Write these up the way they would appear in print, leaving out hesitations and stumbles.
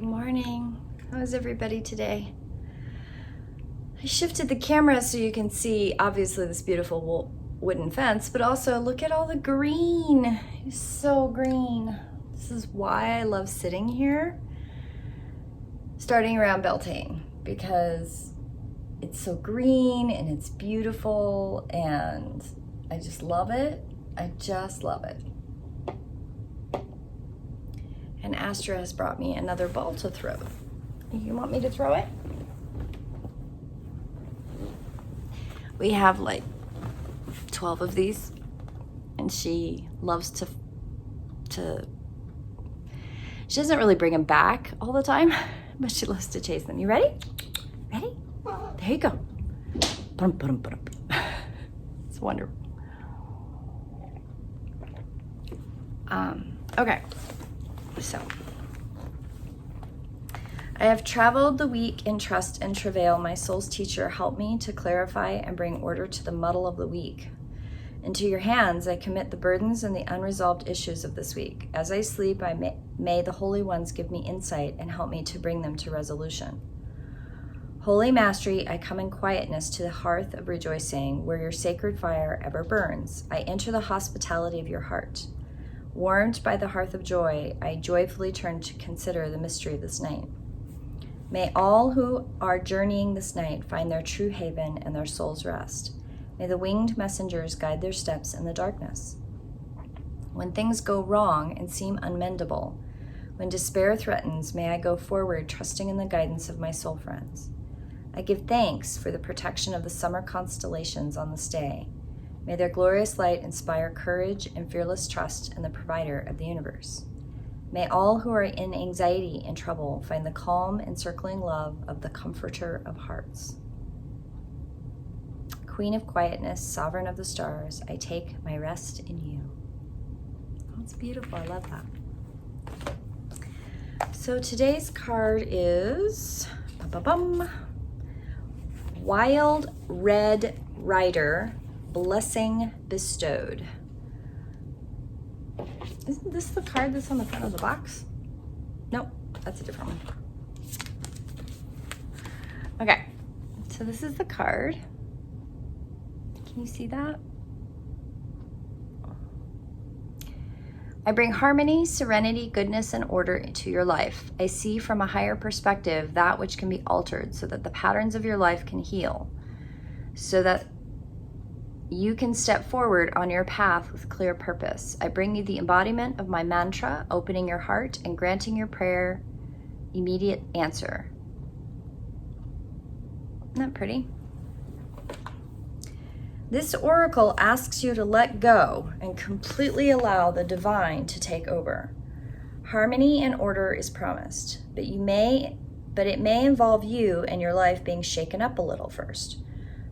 Good morning. How's everybody today? I shifted the camera so you can see obviously this beautiful wooden fence, but also look at all the green. It's so green. This is why I love sitting here, starting around Beltane, because it's so green and it's beautiful and I just love it. I just love it. And Astra has brought me another ball to throw. You want me to throw it? We have like 12 of these, and she loves to she doesn't really bring them back all the time, but she loves to chase them. You ready? Ready? There you go. It's wonderful. Okay. So, I have traveled the week in trust and travail. My soul's teacher, help me to clarify and bring order to the muddle of the week. Into your hands, I commit the burdens and the unresolved issues of this week. As I sleep, may the holy ones give me insight and help me to bring them to resolution. Holy Mastery, I come in quietness to the hearth of rejoicing, where your sacred fire ever burns. I enter the hospitality of your heart. Warmed by the hearth of joy, I joyfully turn to consider the mystery of this night. May all who are journeying this night find their true haven and their soul's rest. May the winged messengers guide their steps in the darkness. When things go wrong and seem unmendable, when despair threatens, may I go forward trusting in the guidance of my soul friends. I give thanks for the protection of the summer constellations on this day. May their glorious light inspire courage and fearless trust in the provider of the universe. May all who are in anxiety and trouble find the calm, encircling love of the comforter of hearts. Queen of quietness, sovereign of the stars, I take my rest in you. That's beautiful. I love that. So today's card is Wild Red Rider, Blessing Bestowed. Isn't this the card that's on the front of the box? Nope, that's a different one. Okay, so this is the card. Can you see that? I bring harmony, serenity, goodness, and order into your life. I see from a higher perspective that which can be altered so that the patterns of your life can heal, so that you can step forward on your path with clear purpose. I bring you the embodiment of my mantra, opening your heart and granting your prayer immediate answer. Isn't that pretty? This oracle asks you to let go and completely allow the divine to take over. Harmony and order is promised, but it may involve you and your life being shaken up a little first.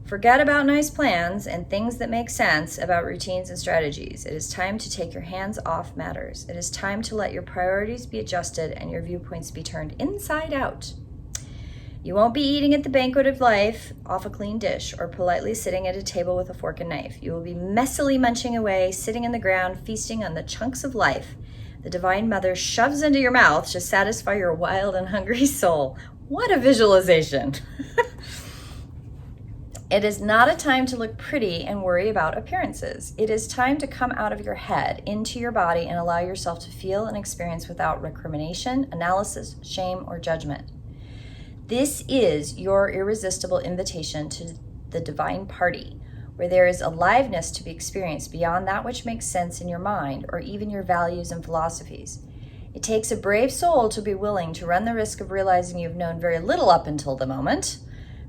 Forget about nice plans and things that make sense about routines and strategies. It is time to take your hands off matters. It is time to let your priorities be adjusted and your viewpoints be turned inside out. You won't be eating at the banquet of life off a clean dish or politely sitting at a table with a fork and knife. You will be messily munching away, sitting on the ground, feasting on the chunks of life the Divine Mother shoves into your mouth to satisfy your wild and hungry soul. What a visualization! It is not a time to look pretty and worry about appearances. It is time to come out of your head into your body and allow yourself to feel and experience without recrimination, analysis, shame, or judgment. This is your irresistible invitation to the divine party, where there is aliveness to be experienced beyond that which makes sense in your mind or even your values and philosophies. It takes a brave soul to be willing to run the risk of realizing you've known very little up until the moment.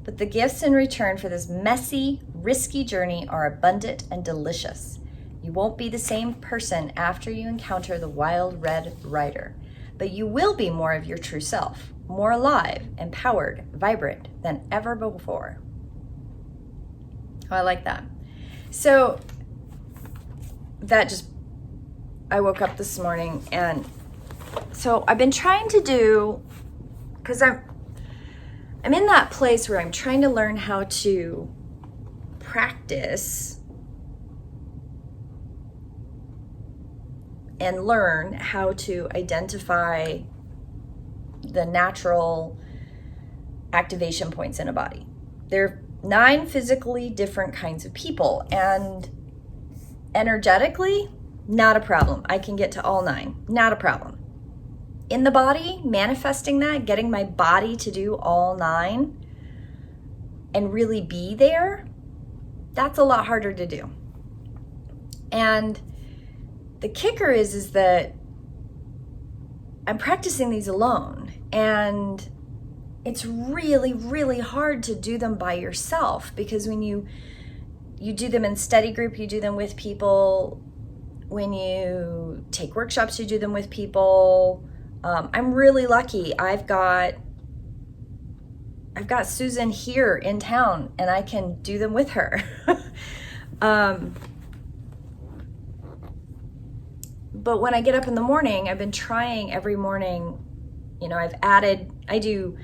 But the gifts in return for this messy, risky journey are abundant and delicious. You won't be the same person after you encounter the wild red rider, but you will be more of your true self, more alive, empowered, vibrant than ever before. Oh, I like that. So I woke up this morning, and so I've been trying to do, because I'm in that place where I'm trying to learn how to practice and learn how to identify the natural activation points in a body. There are 9 physically different kinds of people, and energetically, not a problem. I can get to all 9, not a problem. In the body, manifesting that, getting my body to do all 9 and really be there, that's a lot harder to do. And the kicker is that I'm practicing these alone, and it's really, really hard to do them by yourself, because when you do them in study group, you do them with people. When you take workshops, you do them with people. I'm really lucky. I've got Susan here in town, and I can do them with her. But when I get up in the morning, I've been trying every morning, I do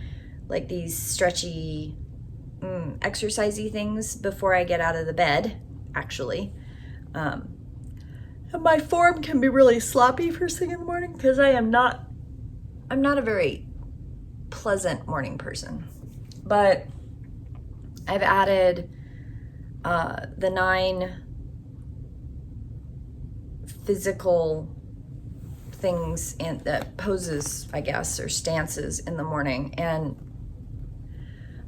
like these stretchy, exercisey things before I get out of the bed, actually. And my form can be really sloppy first thing in the morning, because I'm not a very pleasant morning person. But I've added the 9 physical things and poses, I guess, or stances in the morning. And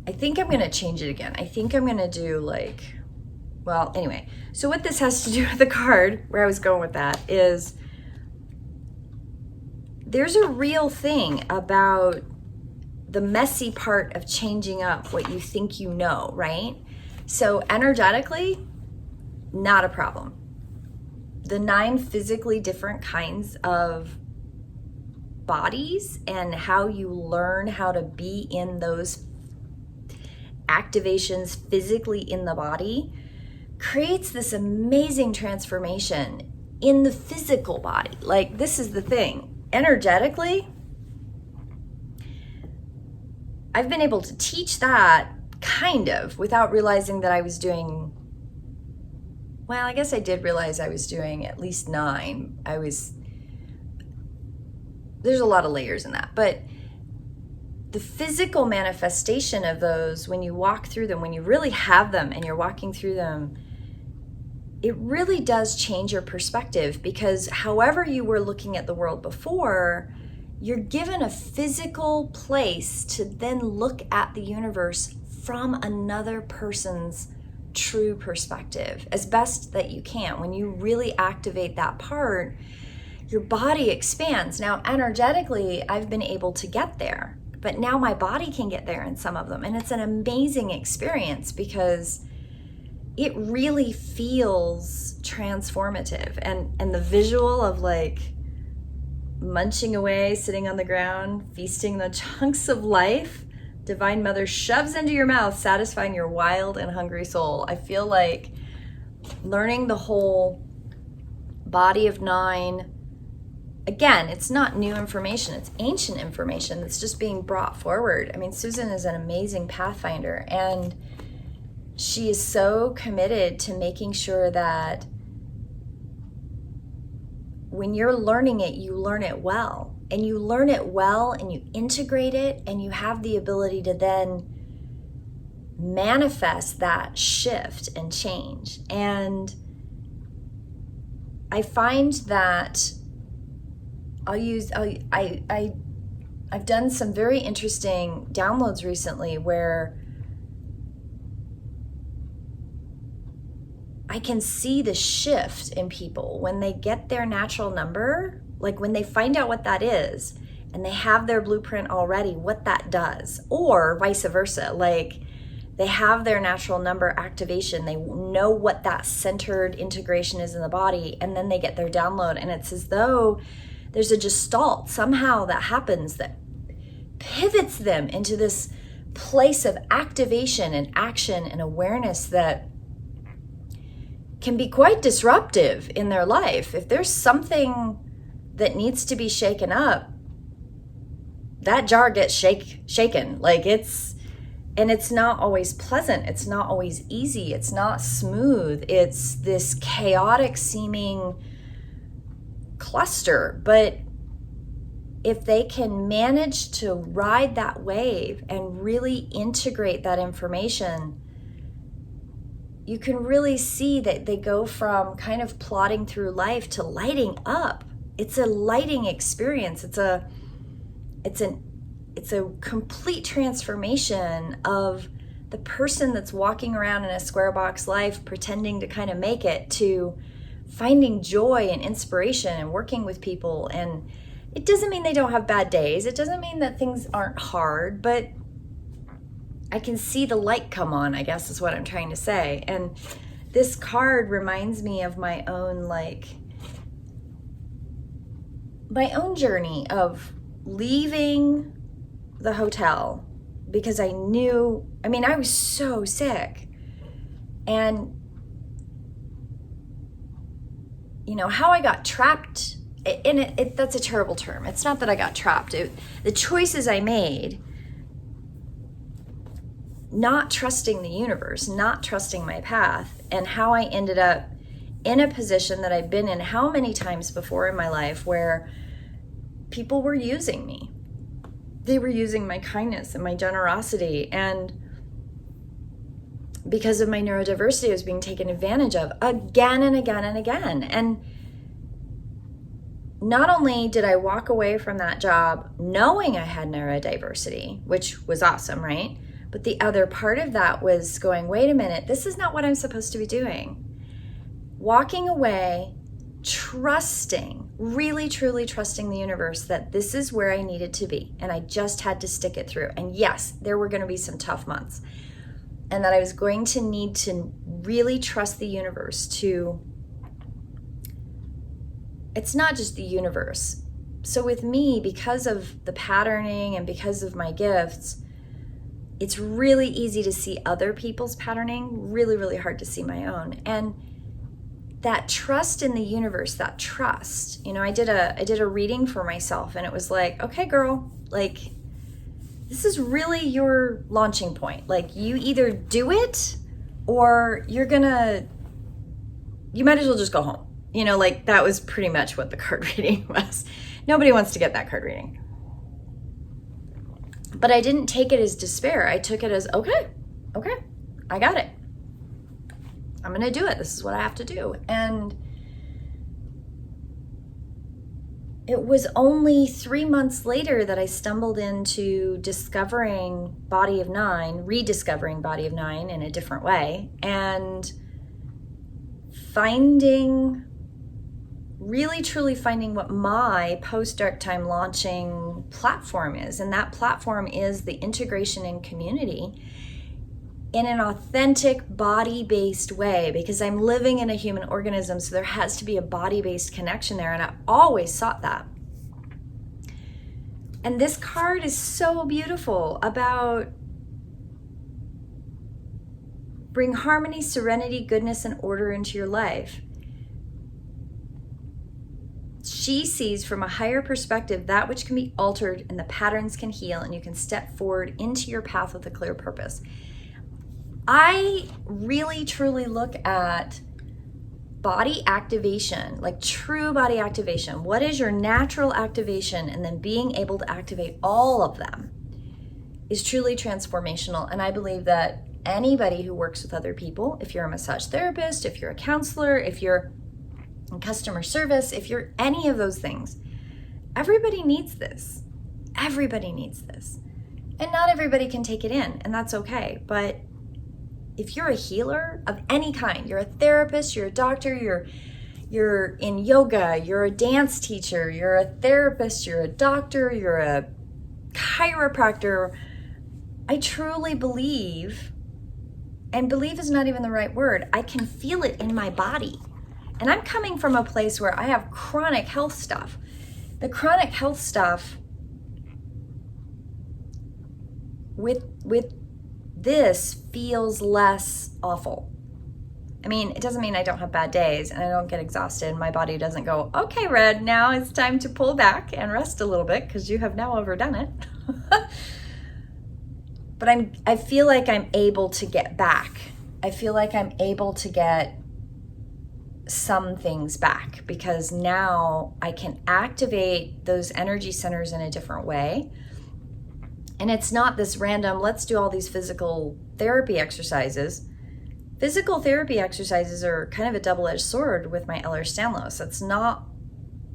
I think I'm going to change it again. I think I'm going to do anyway. So what this has to do with the card, where I was going with that, is there's a real thing about the messy part of changing up what you think you know, right? So energetically, not a problem. The 9 physically different kinds of bodies and how you learn how to be in those activations physically in the body creates this amazing transformation in the physical body. Like, this is the thing. Energetically, I've been able to teach that kind of without realizing that I was doing, well, I guess I did realize I was doing at least 9. There's a lot of layers in that, but the physical manifestation of those, when you walk through them, when you really have them and you're walking through them, it really does change your perspective, because however you were looking at the world before, you're given a physical place to then look at the universe from another person's true perspective as best that you can. When you really activate that part, your body expands. Now, energetically, I've been able to get there, but now my body can get there in some of them. And it's an amazing experience, because it really feels transformative. And the visual of munching away, sitting on the ground, feasting the chunks of life Divine Mother shoves into your mouth, satisfying your wild and hungry soul. I feel like learning the whole body of 9, again, it's not new information, it's ancient information that's just being brought forward. I mean, Susan is an amazing pathfinder, and she is so committed to making sure that when you're learning it, you learn it well. And you learn it well, and you integrate it, and you have the ability to then manifest that shift and change. And I find that I've done some very interesting downloads recently where I can see the shift in people when they get their natural number, like when they find out what that is and they have their blueprint already, what that does, or vice versa. Like, they have their natural number activation, they know what that centered integration is in the body, and then they get their download, and it's as though there's a gestalt somehow that happens that pivots them into this place of activation and action and awareness that can be quite disruptive in their life. If there's something that needs to be shaken up, that jar gets shaken. And it's not always pleasant. It's not always easy. It's not smooth. It's this chaotic seeming cluster, but if they can manage to ride that wave and really integrate that information, you can really see that they go from kind of plodding through life to lighting up. It's a lighting experience. It's a complete transformation of the person that's walking around in a square box life pretending to kind of make it, to finding joy and inspiration and working with people. And it doesn't mean they don't have bad days. It doesn't mean that things aren't hard, but I can see the light come on, I guess is what I'm trying to say. And this card reminds me of my own journey of leaving the hotel because I was so sick. And how I got trapped, and that's a terrible term. It's not that I got trapped. The choices I made, not trusting the universe, not trusting my path, and how I ended up in a position that I've been in how many times before in my life where people were using me. They were using my kindness and my generosity, and because of my neurodiversity, I was being taken advantage of again and again and again. And not only did I walk away from that job knowing I had neurodiversity, which was awesome, right? But the other part of that was going, wait a minute, this is not what I'm supposed to be doing. Walking away, trusting, really, truly trusting the universe that this is where I needed to be. And I just had to stick it through. And yes, there were going to be some tough months. And that I was going to need to really trust the universe to, it's not just the universe. So with me, because of the patterning and because of my gifts, it's really easy to see other people's patterning, really, really hard to see my own. And that trust in the universe, that trust, I did a reading for myself, and it was like, okay, girl, this is really your launching point. You either do it or you might as well just go home. That was pretty much what the card reading was. Nobody wants to get that card reading. But I didn't take it as despair. I took it as, okay, I got it. I'm going to do it. This is what I have to do. And it was only 3 months later that I stumbled into rediscovering Body of Nine in a different way, and really truly finding what my post-dark time launching platform is. And that platform is the integration in community in an authentic body-based way, because I'm living in a human organism, so there has to be a body-based connection there, and I always sought that. And this card is so beautiful about bring harmony, serenity, goodness, and order into your life. She sees from a higher perspective that which can be altered and the patterns can heal, and you can step forward into your path with a clear purpose. I really truly look at body activation, true body activation. What is your natural activation? And then being able to activate all of them is truly transformational. And I believe that anybody who works with other people, if you're a massage therapist, if you're a counselor, if you're in customer service, if you're any of those things, everybody needs this. Everybody needs this. And not everybody can take it in, and that's okay. But if you're a healer of any kind, you're a therapist, you're a doctor, you're in yoga, you're a dance teacher, you're a therapist, you're a doctor, you're a chiropractor, I truly believe, and believe is not even the right word, I can feel it in my body. And I'm coming from a place where I have chronic health stuff. The chronic health stuff with this feels less awful. I mean, it doesn't mean I don't have bad days and I don't get exhausted. My body doesn't go, okay, Red, now it's time to pull back and rest a little bit because you have now overdone it. But I feel like I'm able to get back. I feel like I'm able to get some things back, because now I can activate those energy centers in a different way. And it's not this random, let's do all these physical therapy exercises. Physical therapy exercises are kind of a double-edged sword with my Ehlers-Danlos. It's not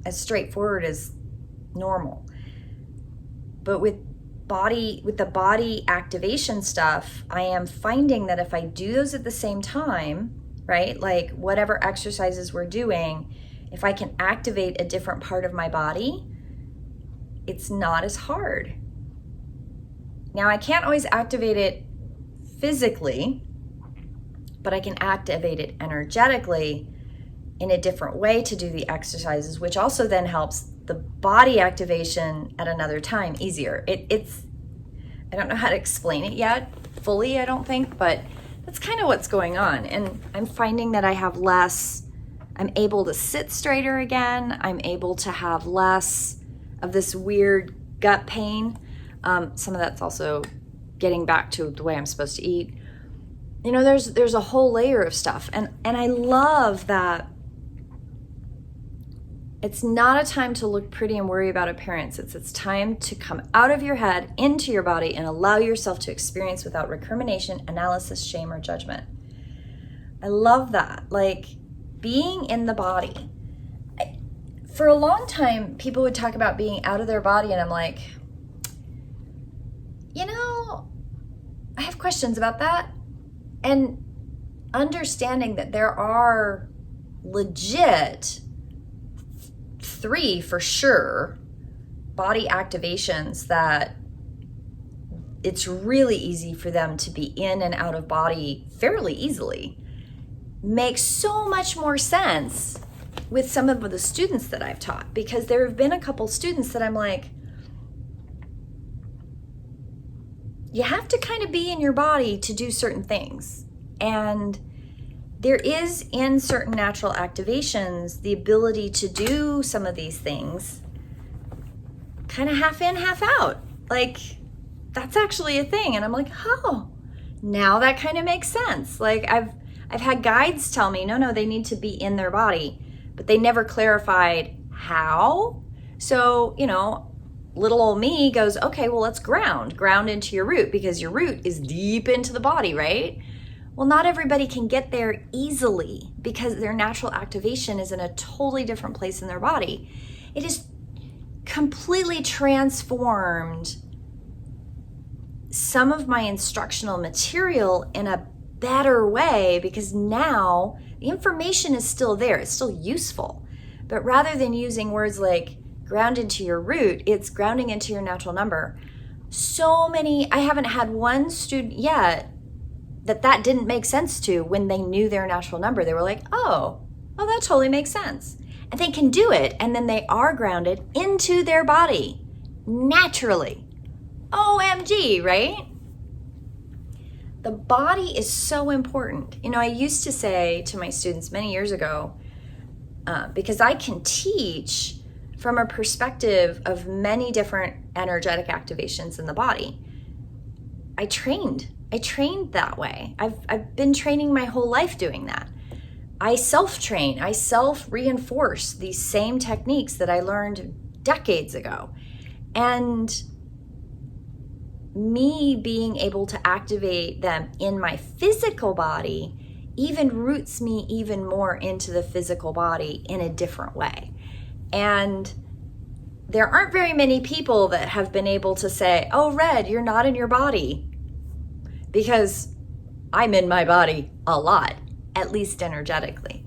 as straightforward as normal. But with the body activation stuff, I am finding that if I do those at the same time, right? Like whatever exercises we're doing, if I can activate a different part of my body, it's not as hard. Now, I can't always activate it physically, but I can activate it energetically in a different way to do the exercises, which also then helps the body activation at another time easier. It's I don't know how to explain it yet fully, I don't think, but that's kind of what's going on. And I'm finding that I'm able to sit straighter again. I'm able to have less of this weird gut pain. Some of that's also getting back to the way I'm supposed to eat. You know, there's a whole layer of stuff. And I love that it's not a time to look pretty and worry about appearance. It's time to come out of your head into your body and allow yourself to experience without recrimination, analysis, shame, or judgment. I love that. Like being in the body. For a long time, people would talk about being out of their body, and I'm like, you know, I have questions about that. And understanding that there are legit 3 for sure body activations that it's really easy for them to be in and out of body fairly easily makes so much more sense with some of the students that I've taught, because there have been a couple students that I'm like, you have to kind of be in your body to do certain things. And there is in certain natural activations the ability to do some of these things kind of half in, half out. Like that's actually a thing. And I'm like, oh, now that kind of makes sense. Like I've had guides tell me, no, they need to be in their body, but they never clarified how. So, you know, little old me goes, okay, well, let's ground into your root, because your root is deep into the body, right? Well, not everybody can get there easily because their natural activation is in a totally different place in their body. It is completely transformed some of my instructional material in a better way, because now the information is still there. It's still useful. But rather than using words like ground into your root, it's grounding into your natural number. I haven't had one student yet that didn't make sense to when they knew their natural number. They were like, oh, that totally makes sense. And they can do it, and then they are grounded into their body naturally. OMG, right? The body is so important. You know, I used to say to my students many years ago, because I can teach from a perspective of many different energetic activations in the body. I trained that way. I've been training my whole life doing that. I self-train, I self-reinforce these same techniques that I learned decades ago. And me being able to activate them in my physical body even roots me even more into the physical body in a different way. And there aren't very many people that have been able to say, oh, Red, you're not in your body. Because I'm in my body a lot, at least energetically.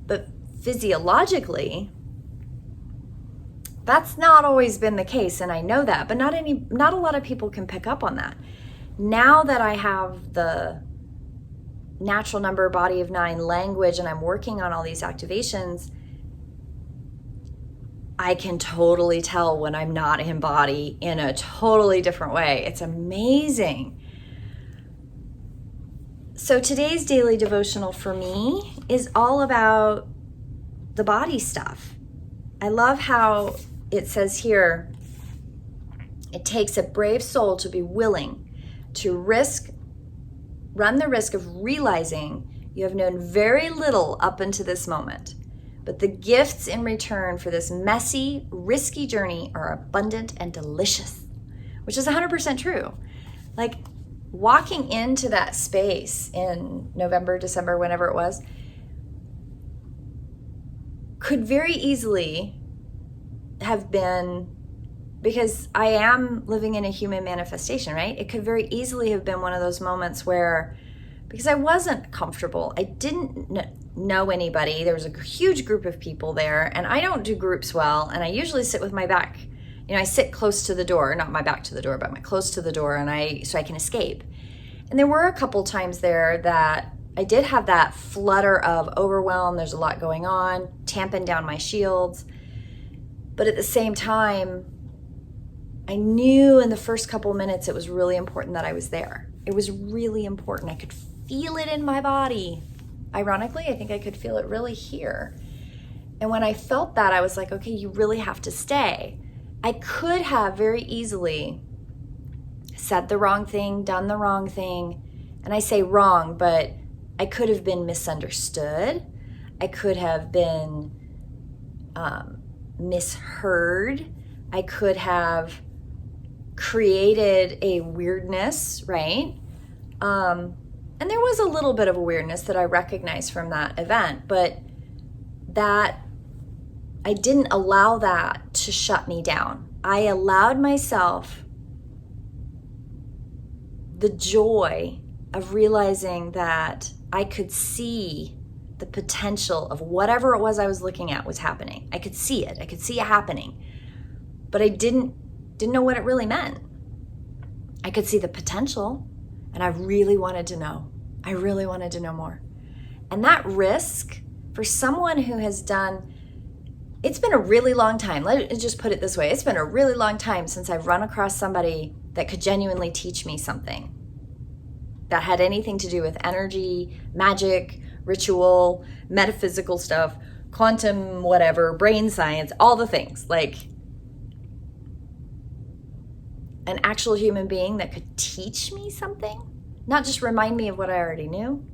But physiologically, that's not always been the case, and I know that, but not a lot of people can pick up on that. Now that I have the natural number body of 9 language and I'm working on all these activations, I can totally tell when I'm not in body in a totally different way. It's amazing. So today's daily devotional for me is all about the body stuff. I love how it says here, it takes a brave soul to be willing to run the risk of realizing You have known very little up until this moment, but the gifts in return for this messy, risky journey are abundant and delicious, which is 100% true. Like, walking into that space in November, December, whenever it was, could very easily have been, because I am living in a human manifestation, right? It could very easily have been one of those moments where, because I wasn't comfortable, I didn't know anybody, there was a huge group of people there, and I don't do groups well, and I usually sit with my back, I sit close to the door, not my back to the door, but my close to the door, and so I can escape. And there were a couple times there that I did have that flutter of overwhelm, there's a lot going on, tamping down my shields. But at the same time, I knew in the first couple minutes it was really important that I was there. It was really important. I could feel it in my body. Ironically, I think I could feel it really here. And when I felt that, I was like, okay, you really have to stay. I could have very easily said the wrong thing, done the wrong thing. And I say wrong, but I could have been misunderstood. I could have been misheard. I could have created a weirdness, right? And there was a little bit of a weirdness that I recognized from that event, but that I didn't allow that to shut me down. I allowed myself the joy of realizing that I could see the potential of whatever it was I was looking at was happening. I could see it. I could see it happening. But I didn't know what it really meant. I could see the potential, and I really wanted to know. I really wanted to know more. And that risk, for someone who has done, it's been a really long time. Let me just put it this way. It's been a really long time since I've run across somebody that could genuinely teach me something that had anything to do with energy, magic, ritual, metaphysical stuff, quantum, whatever, brain science, all the things. Like an actual human being that could teach me something, not just remind me of what I already knew.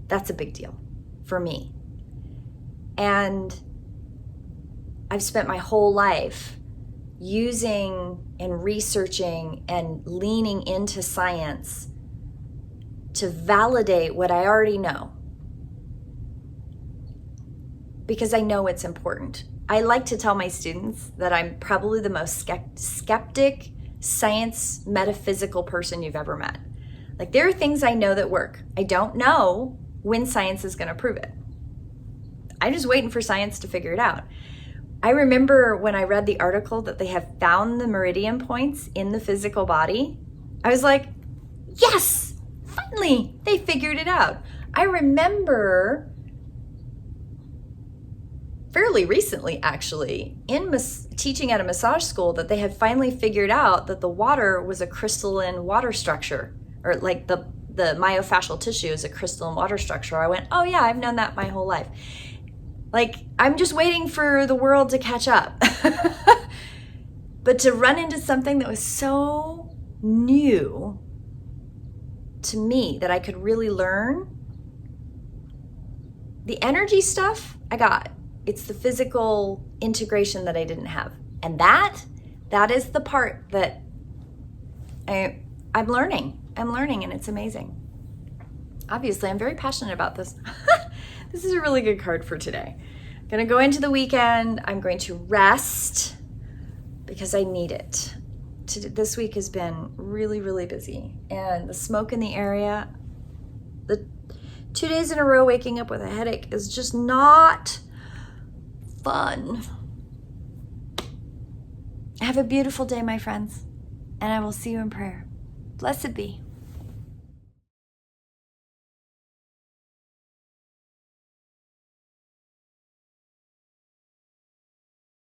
That's a big deal for me. And I've spent my whole life using and researching and leaning into science to validate what I already know, because I know it's important. I like to tell my students that I'm probably the most skeptic, science, metaphysical person you've ever met. Like, there are things I know that work. I don't know when science is going to prove it. I'm just waiting for science to figure it out. I remember when I read the article that they have found the meridian points in the physical body, I was like, yes! Finally, they figured it out. I remember fairly recently, actually, in teaching at a massage school, that they had finally figured out that the water was a crystalline water structure, or like the myofascial tissue is a crystalline water structure. I went, oh yeah, I've known that my whole life. Like, I'm just waiting for the world to catch up. But to run into something that was so new to me that I could really learn. The energy stuff I got. It's the physical integration that I didn't have. And that is the part that I'm learning. I'm learning, and it's amazing. Obviously, I'm very passionate about this. This is a really good card for today. I'm going to go into the weekend. I'm going to rest because I need it. This week has been really, really busy. And the smoke in the area, the 2 days in a row waking up with a headache is just not fun. Have a beautiful day, my friends, and I will see you in prayer. Blessed be.